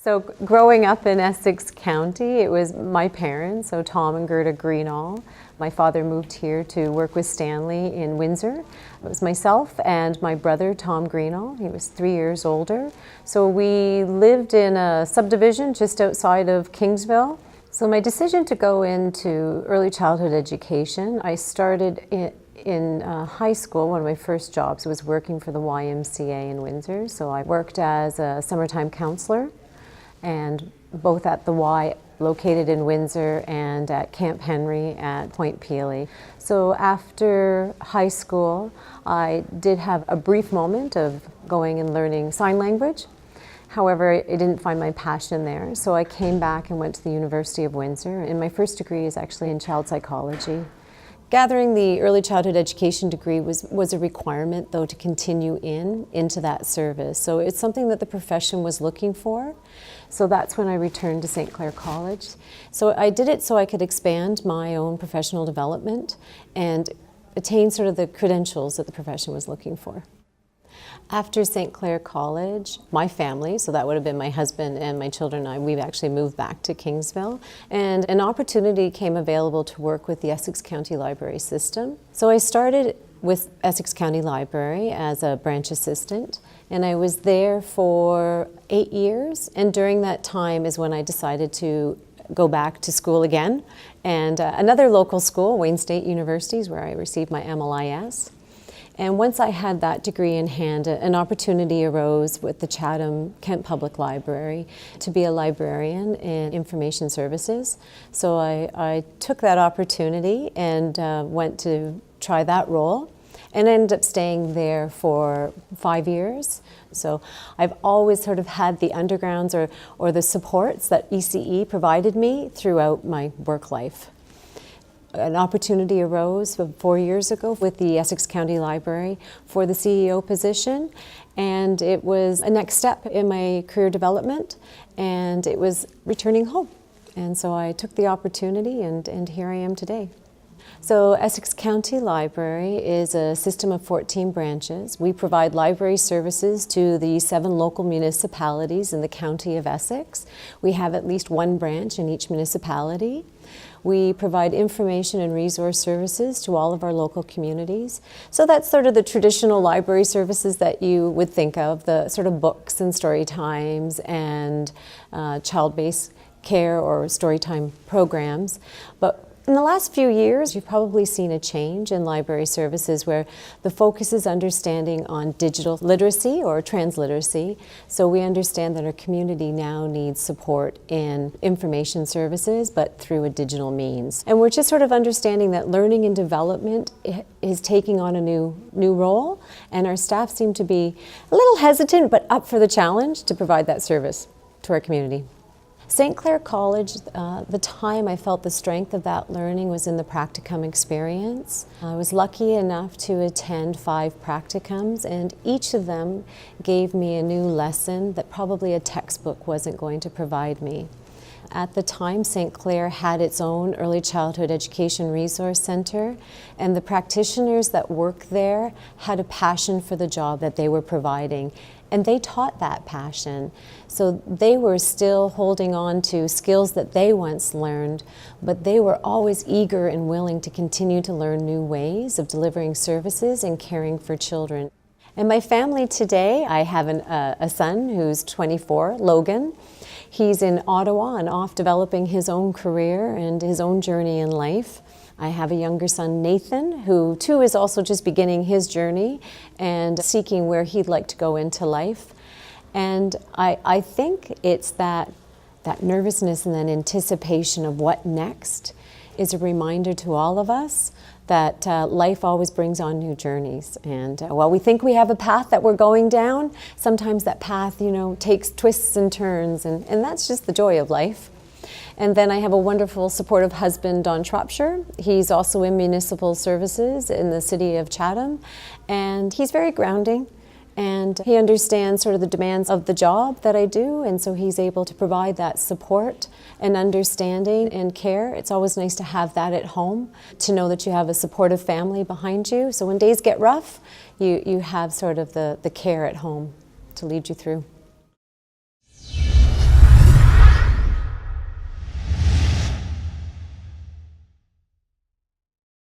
So growing up in Essex County, it was my parents, so Tom and Gerda Greenall. My father moved here to work with Stanley in Windsor. It was myself and my brother, Tom Greenall. He was 3 years older. So we lived in a subdivision just outside of Kingsville. So my decision to go into early childhood education, I started in high school. One of my first jobs was working for the YMCA in Windsor. So I worked as a summertime counselor, and both at the Y located in Windsor and at Camp Henry at Point Pelee. So after high school, I did have a brief moment of going and learning sign language. However, I didn't find my passion there, so I came back and went to the University of Windsor, and my first degree is actually in child psychology. Gathering the early childhood education degree was a requirement, though, to continue into that service. So it's something that the profession was looking for. So that's when I returned to St. Clair College. So I did it so I could expand my own professional development and attain sort of the credentials that the profession was looking for. After St. Clair College, my family, so that would have been my husband and my children and I, we've actually moved back to Kingsville, and an opportunity came available to work with the Essex County Library System. So I started with Essex County Library as a branch assistant, and I was there for 8 years, and during that time is when I decided to go back to school again, and another local school, Wayne State University, is where I received my MLIS. And once I had that degree in hand, an opportunity arose with the Chatham-Kent Public Library to be a librarian in information services. So I took that opportunity and went to try that role, and ended up staying there for 5 years. So I've always sort of had the undergrounds or the supports that ECE provided me throughout my work life. An opportunity arose 4 years ago with the Essex County Library for the CEO position, and it was a next step in my career development, and it was returning home. And so I took the opportunity, and here I am today. So Essex County Library is a system of 14 branches. We provide library services to the 7 local municipalities in the County of Essex. We have at least 1 branch in each municipality. We provide information and resource services to all of our local communities. So that's sort of the traditional library services that you would think of, the sort of books and story times and child-based care or story time programs. But in the last few years, you've probably seen a change in library services where the focus is understanding on digital literacy or transliteracy. So we understand that our community now needs support in information services, but through a digital means. And we're just sort of understanding that learning and development is taking on a new role, and our staff seem to be a little hesitant, but up for the challenge to provide that service to our community. St. Clair College, the time I felt the strength of that learning was in the practicum experience. I was lucky enough to attend 5 practicums, and each of them gave me a new lesson that probably a textbook wasn't going to provide me. At the time, St. Clair had its own early childhood education resource center, and the practitioners that worked there had a passion for the job that they were providing, and they taught that passion. So they were still holding on to skills that they once learned, but they were always eager and willing to continue to learn new ways of delivering services and caring for children. And my family today, I have a son who's 24, Logan. He's in Ottawa and off developing his own career and his own journey in life. I have a younger son, Nathan, who too is also just beginning his journey and seeking where he'd like to go into life. And I think it's that nervousness and that anticipation of what next is a reminder to all of us that life always brings on new journeys. And while we think we have a path that we're going down, sometimes that path, takes twists and turns, and that's just the joy of life. And then I have a wonderful, supportive husband, Don Shropshire. He's also in municipal services in the city of Chatham, and he's very grounding. And he understands sort of the demands of the job that I do, and so he's able to provide that support and understanding and care. It's always nice to have that at home, to know that you have a supportive family behind you. So when days get rough, you have sort of the care at home to lead you through.